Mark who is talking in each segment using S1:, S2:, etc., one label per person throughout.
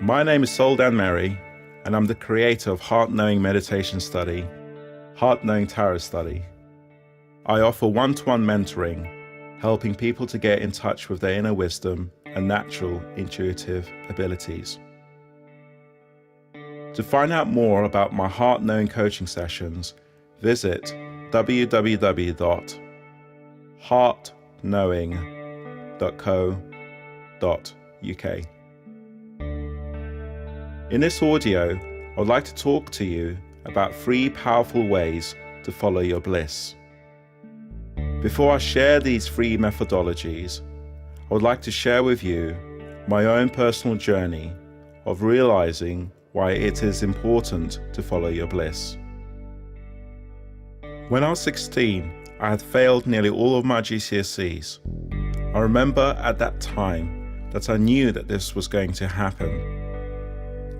S1: My name is Soldan Mary, and I'm the creator of Heart Knowing Meditation Study, Heart Knowing Tarot Study. I offer one-to-one mentoring, helping people to get in touch with their inner wisdom and natural intuitive abilities. To find out more about my Heart Knowing coaching sessions, visit www.heartknowing.co.uk. In this audio, I would like to talk to you about 3 powerful ways to follow your bliss. Before I share these 3 methodologies, I would like to share with you my own personal journey of realizing why it is important to follow your bliss. When I was 16, I had failed nearly all of my GCSEs. I remember at that time that I knew that this was going to happen.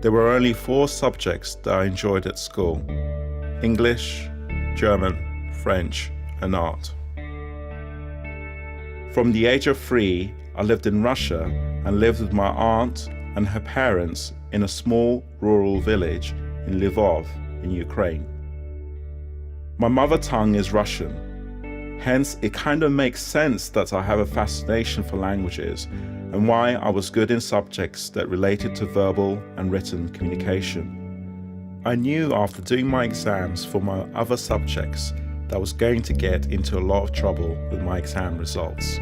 S1: There were only 4 subjects that I enjoyed at school: English, German, French, and art. From the age of 3, I lived in Russia and lived with my aunt and her parents in a small rural village in Lvov in Ukraine. My mother tongue is Russian, hence it kind of makes sense that I have a fascination for languages and why I was good in subjects that related to verbal and written communication. I knew after doing my exams for my other subjects that I was going to get into a lot of trouble with my exam results.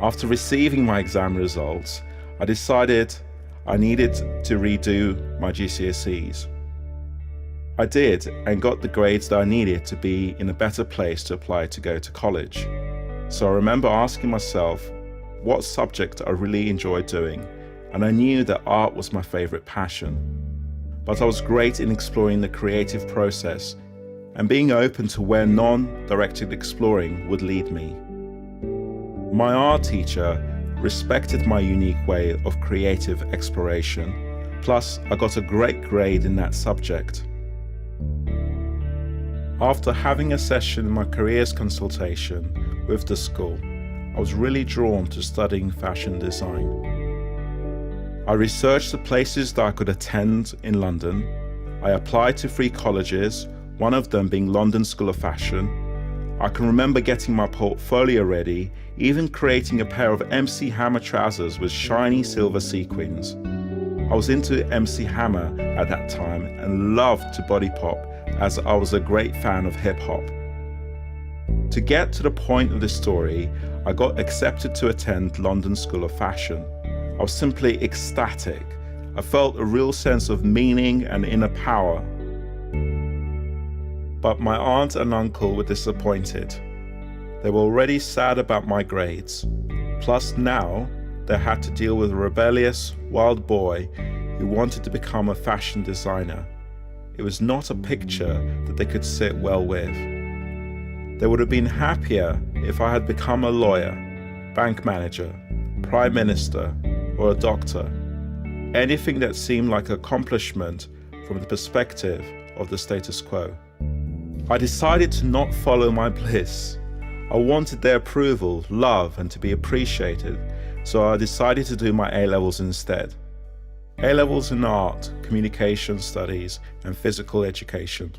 S1: After receiving my exam results, I decided I needed to redo my GCSEs. I did and got the grades that I needed to be in a better place to apply to go to college. So I remember asking myself what subject I really enjoyed doing, and I knew that art was my favorite passion. But I was great in exploring the creative process and being open to where non-directed exploring would lead me. My art teacher respected my unique way of creative exploration, plus I got a great grade in that subject. After having a session in my careers consultation with the school, I was really drawn to studying fashion design. I researched the places that I could attend in London. I applied to 3 colleges, one of them being London School of Fashion. I can remember getting my portfolio ready, even creating a pair of MC Hammer trousers with shiny silver sequins. I was into MC Hammer at that time and loved to body pop, as I was a great fan of hip hop. To get to the point of this story, I got accepted to attend London School of Fashion. I was simply ecstatic. I felt a real sense of meaning and inner power. But my aunt and uncle were disappointed. They were already sad about my grades. Plus now, they had to deal with a rebellious, wild boy who wanted to become a fashion designer. It was not a picture that they could sit well with. They would have been happier if I had become a lawyer, bank manager, prime minister, or a doctor. Anything that seemed like accomplishment from the perspective of the status quo. I decided to not follow my bliss. I wanted their approval, love, and to be appreciated, so I decided to do my A-levels instead. A-levels in art, communication studies, and physical education.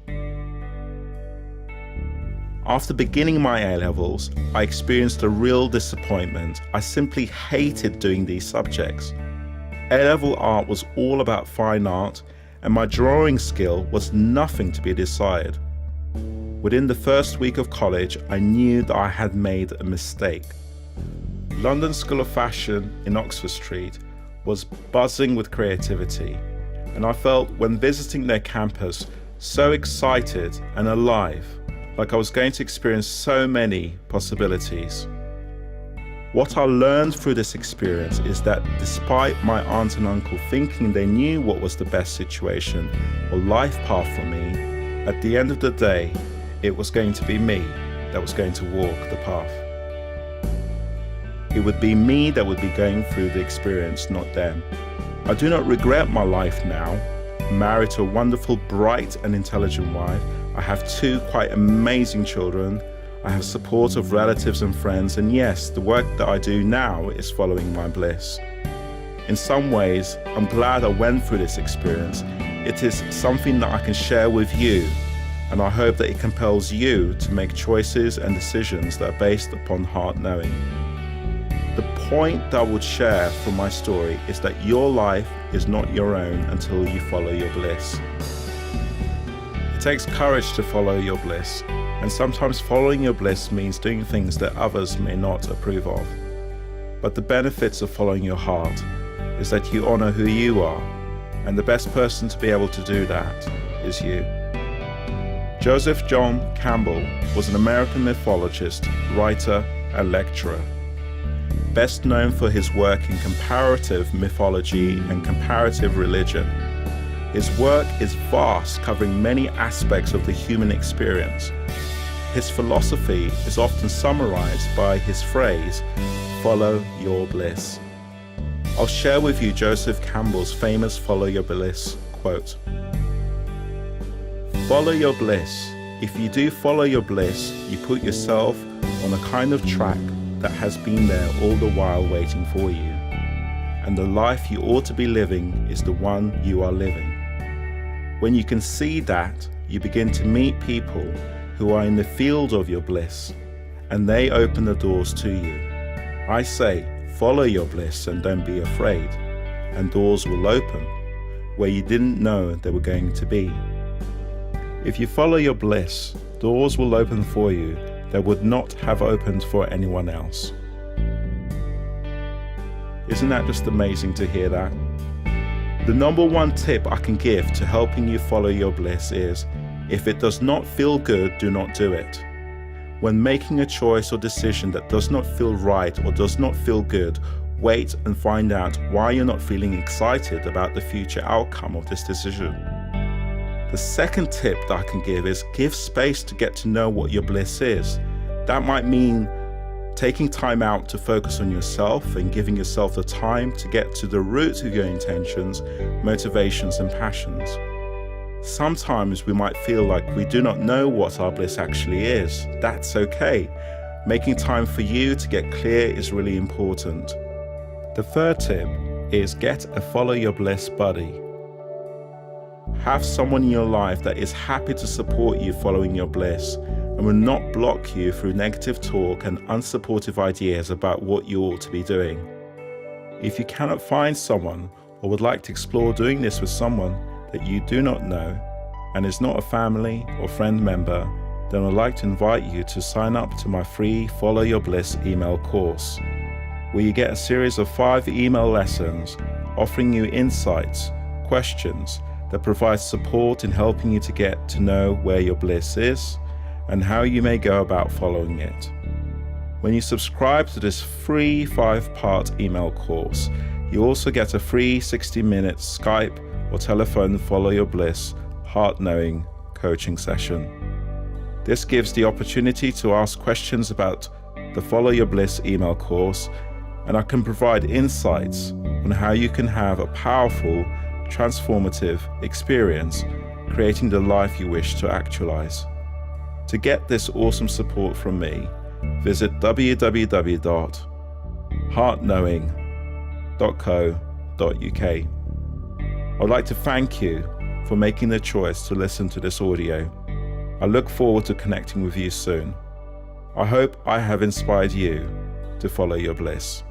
S1: After beginning my A-levels, I experienced a real disappointment. I simply hated doing these subjects. A-level art was all about fine art, and my drawing skill was nothing to be desired. Within the first week of college, I knew that I had made a mistake. London School of Fashion in Oxford Street was buzzing with creativity, and I felt when visiting their campus so excited and alive, like I was going to experience so many possibilities. What I learned through this experience is that despite my aunt and uncle thinking they knew what was the best situation or life path for me, at the end of the day, it was going to be me that was going to walk the path. It would be me that would be going through the experience, not them. I do not regret my life now. I'm married to a wonderful, bright and intelligent wife. I have 2 quite amazing children. I have support of relatives and friends, and yes, the work that I do now is following my bliss. In some ways, I'm glad I went through this experience. It is something that I can share with you, and I hope that it compels you to make choices and decisions that are based upon heart knowing. The point that I would share from my story is that your life is not your own until you follow your bliss. It takes courage to follow your bliss, and sometimes following your bliss means doing things that others may not approve of. But the benefits of following your heart is that you honor who you are, and the best person to be able to do that is you. Joseph John Campbell was an American mythologist, writer, and lecturer. Best known for his work in comparative mythology and comparative religion. His work is vast, covering many aspects of the human experience. His philosophy is often summarized by his phrase, "Follow your bliss." I'll share with you Joseph Campbell's famous Follow Your Bliss quote. Follow your bliss. If you do follow your bliss, you put yourself on a kind of track that has been there all the while waiting for you. And the life you ought to be living is the one you are living. When you can see that, you begin to meet people who are in the field of your bliss, and they open the doors to you. I say, follow your bliss and don't be afraid, and doors will open where you didn't know they were going to be. If you follow your bliss, doors will open for you that would not have opened for anyone else. Isn't that just amazing to hear that? The number one tip I can give to helping you follow your bliss is, if it does not feel good, do not do it. When making a choice or decision that does not feel right or does not feel good, wait and find out why you're not feeling excited about the future outcome of this decision. The second tip that I can give is give space to get to know what your bliss is. That might mean taking time out to focus on yourself and giving yourself the time to get to the root of your intentions, motivations, and passions. Sometimes we might feel like we do not know what our bliss actually is. That's okay. Making time for you to get clear is really important. The third tip is get a follow your bliss buddy. Have someone in your life that is happy to support you following your bliss and will not block you through negative talk and unsupportive ideas about what you ought to be doing. If you cannot find someone or would like to explore doing this with someone that you do not know and is not a family or friend member, then I'd like to invite you to sign up to my free Follow Your Bliss email course, where you get a series of 5 email lessons offering you insights, questions that provide support in helping you to get to know where your bliss is and how you may go about following it. When you subscribe to this free 5-part email course, you also get a free 60-minute Skype or telephone Follow Your Bliss heart-knowing coaching session. This gives the opportunity to ask questions about the Follow Your Bliss email course, and I can provide insights on how you can have a powerful, transformative experience creating the life you wish to actualize. To get this awesome support from me, visit www.heartknowing.co.uk. I'd like to thank you for making the choice to listen to this audio. I look forward to connecting with you soon. I hope I have inspired you to follow your bliss.